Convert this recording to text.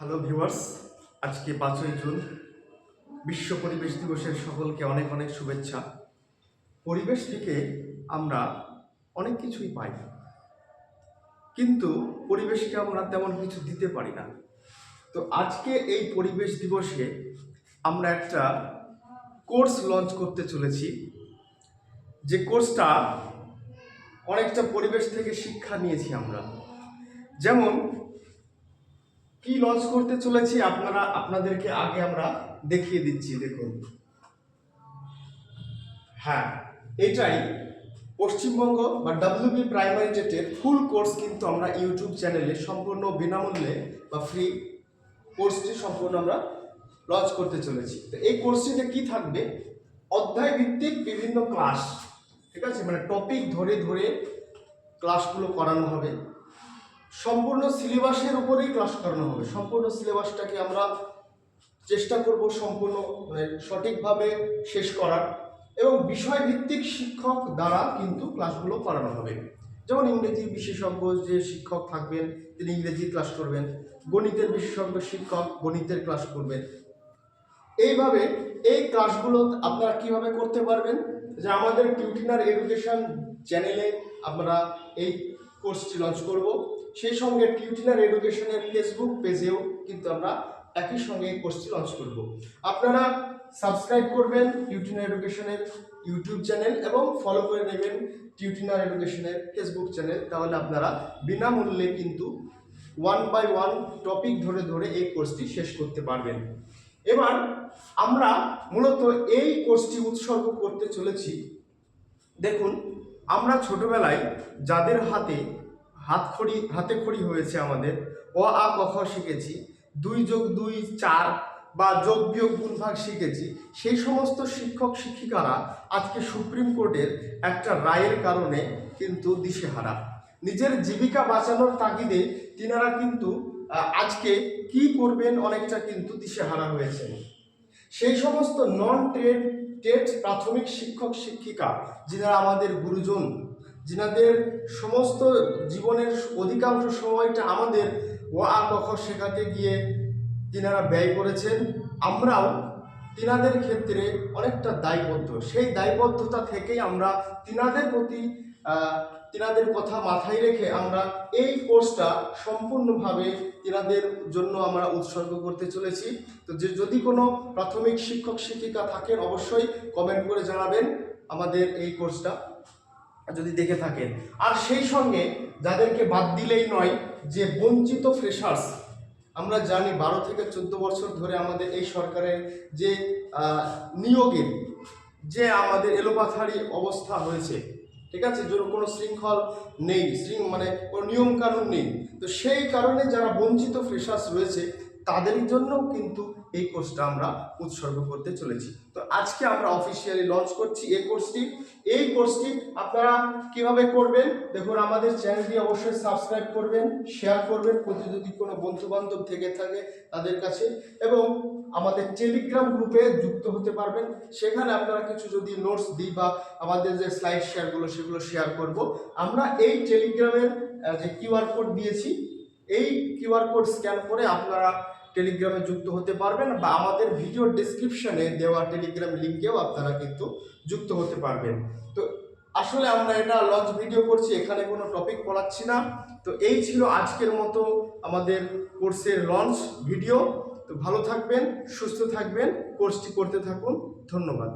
Hello viewers, আজকে 5ই June বিশ্ব পরিবেশ দিবসের সকলকে অনেক অনেক শুভেচ্ছা। পরিবেশ থেকে আমরা অনেক কিছুই পাই, কিন্তু পরিবেশকে আমরা তেমন কিছু দিতে পারি না। তো আজকে এই পরিবেশ দিবসে আমরা একটা কোর্স লঞ্চ করতে চলেছি, যে কোর্সটা অনেকটা পরিবেশ থেকে শিক্ষা নিয়েছি আমরা। যেমন কি লঞ্চ করতে চলেছি আপনাদেরকে আগে আমরা দেখিয়ে দিচ্ছি। দেখুন, হ্যাঁ, এটাই পশ্চিমবঙ্গ বা WB প্রাইমারি টেটের ফুল কোর্স কিন্তু আমরা ইউটিউব চ্যানেলে সম্পূর্ণ বিনামূল্যে বা ফ্রি কোর্সটি সম্পূর্ণ আমরা লঞ্চ করতে চলেছি। তো এই কোর্সটিতে কি থাকবে? অধ্যায় ভিত্তিক বিভিন্ন ক্লাস, ঠিক আছে, মানে টপিক ধরে ধরে ক্লাসগুলো করানো হবে। সম্পূর্ণ সিলেবাসের উপরেই ক্লাস করানো হবে। সম্পূর্ণ সিলেবাসটাকে আমরা চেষ্টা করব সম্পূর্ণ সঠিকভাবে শেষ করার, এবং বিষয়ভিত্তিক শিক্ষক দ্বারা কিন্তু ক্লাসগুলো করানো হবে। যেমন ইংরেজি বিশেষজ্ঞ যে শিক্ষক থাকবেন তিনি ইংরেজি ক্লাস করবেন, গণিতের বিশেষজ্ঞ শিক্ষক গণিতের ক্লাস করবেন। এইভাবে এই ক্লাসগুলো আপনারা কিভাবে করতে পারবেন, যে আমাদের টিউটিনার এডুকেশন চ্যানেলে আমরা এই কোর্সটি লঞ্চ করব। সেই সঙ্গে টিউটিনার এডুকেশনের ফেসবুক পেজেও কিন্তু আমরা একই সঙ্গে এই কোর্সটি লঞ্চ করব। আপনারা সাবস্ক্রাইব করবেন টিউটিনার এডুকেশনের ইউটিউব চ্যানেল এবং ফলো করে নেবেন টিউটিনার এডুকেশনের ফেসবুক চ্যানেল। তাহলে আপনারা বিনামূল্যে কিন্তু 1 বাই 1 টপিক ধরে ধরে এই কোর্সটি শেষ করতে পারবেন। এবার আমরা মূলত এই কোর্সটি উৎসর্গ করতে চলেছি। দেখুন, আমরা ছোটবেলায় যাদের হাতে খড়ি হয়েছে, আমাদের অ আ ক খ শিখেছি, 2+2 4 বা যোগ বিয়োগ গুণভাগ শিখেছি, সেই সমস্ত শিক্ষক শিক্ষিকারা আজকে সুপ্রিম কোর্টের একটা রায়ের কারণে কিন্তু দিশেহারা। নিজের জীবিকা বাঁচানোর তাগিদে তিনারা কিন্তু আজকে কি করবেন অনেকটা কিন্তু দিশেহারা হয়েছেন। সেই সমস্ত নন টেট প্রাথমিক শিক্ষক শিক্ষিকা যিনারা আমাদের গুরুজন, যিনাদের সমস্ত জীবনের অধিকাংশ সময়টা আমাদের ও আ ক খ শেখাতে গিয়ে তিনারা ব্যয় করেছেন, আমরাও তিনাদের ক্ষেত্রে অনেকটা দায়বদ্ধ। সেই দায়বদ্ধতা থেকেই আমরা তিনাদের প্রতি তিনাদের কথা মাথায় রেখে আমরা এই কোর্সটা সম্পূর্ণভাবে তিনাদের জন্য আমরা উৎসর্গ করতে চলেছি। তো যদি কোনো প্রাথমিক শিক্ষক শিক্ষিকা থাকেন অবশ্যই কমেন্ট করে জানাবেন আমাদের এই কোর্সটা যদি দেখে থাকেন। আর সেই সঙ্গে যাদেরকে বাদ দিলেই নয়, যে বঞ্চিত ফ্রেশার্স, আমরা জানি 12 থেকে 14 বছর ধরে আমাদের এই সরকারের যে নিয়োগের যে আমাদের এলোপাথারি অবস্থা হয়েছে, ঠিক আছে, কোনো শৃঙ্খল নেই, মানে কোনো নিয়ম কানুন নেই। তো সেই কারণে যারা বঞ্চিত ফ্রেশার্স রয়েছে তাদের জন্যও কিন্তু এই কোর্সটা আমরা উৎসর্গ করতে চলেছি। তো আজকে আমরা অফিসিয়ালি লঞ্চ করছি এই কোর্সটি আপনারা কিভাবে করবেন? দেখুন, আমাদের চ্যানেলটি অবশ্যই সাবস্ক্রাইব করবেন, শেয়ার করবেন যদি কোনো বন্ধু বান্ধব থেকে থাকে তাদের কাছে, এবং আমাদের টেলিগ্রাম গ্রুপে যুক্ত হতে পারবেন। সেখানে আপনারা কিছু যদি নোটস দিই বা আমাদের যে স্লাইড শেয়ারগুলো সেগুলো শেয়ার করব। আমরা এই টেলিগ্রামের যে QR কোড দিয়েছি, এই QR কোড স্ক্যান করে আপনারা টেলিগ্রামে যুক্ত হতে পারবেন, বা আমাদের ভিডিও ডেসক্রিপশনে দেওয়া টেলিগ্রাম লিঙ্কেও আপনারা কিন্তু যুক্ত হতে পারবেন। তো আসলে আমরা এটা লঞ্চ ভিডিও করছি, এখানে কোনো টপিক পড়াচ্ছি না। তো এই ছিল আজকের মতো আমাদের কোর্সের লঞ্চ ভিডিও। তো ভালো থাকবেন, সুস্থ থাকবেন, কোর্সটি করতে থাকুন। ধন্যবাদ।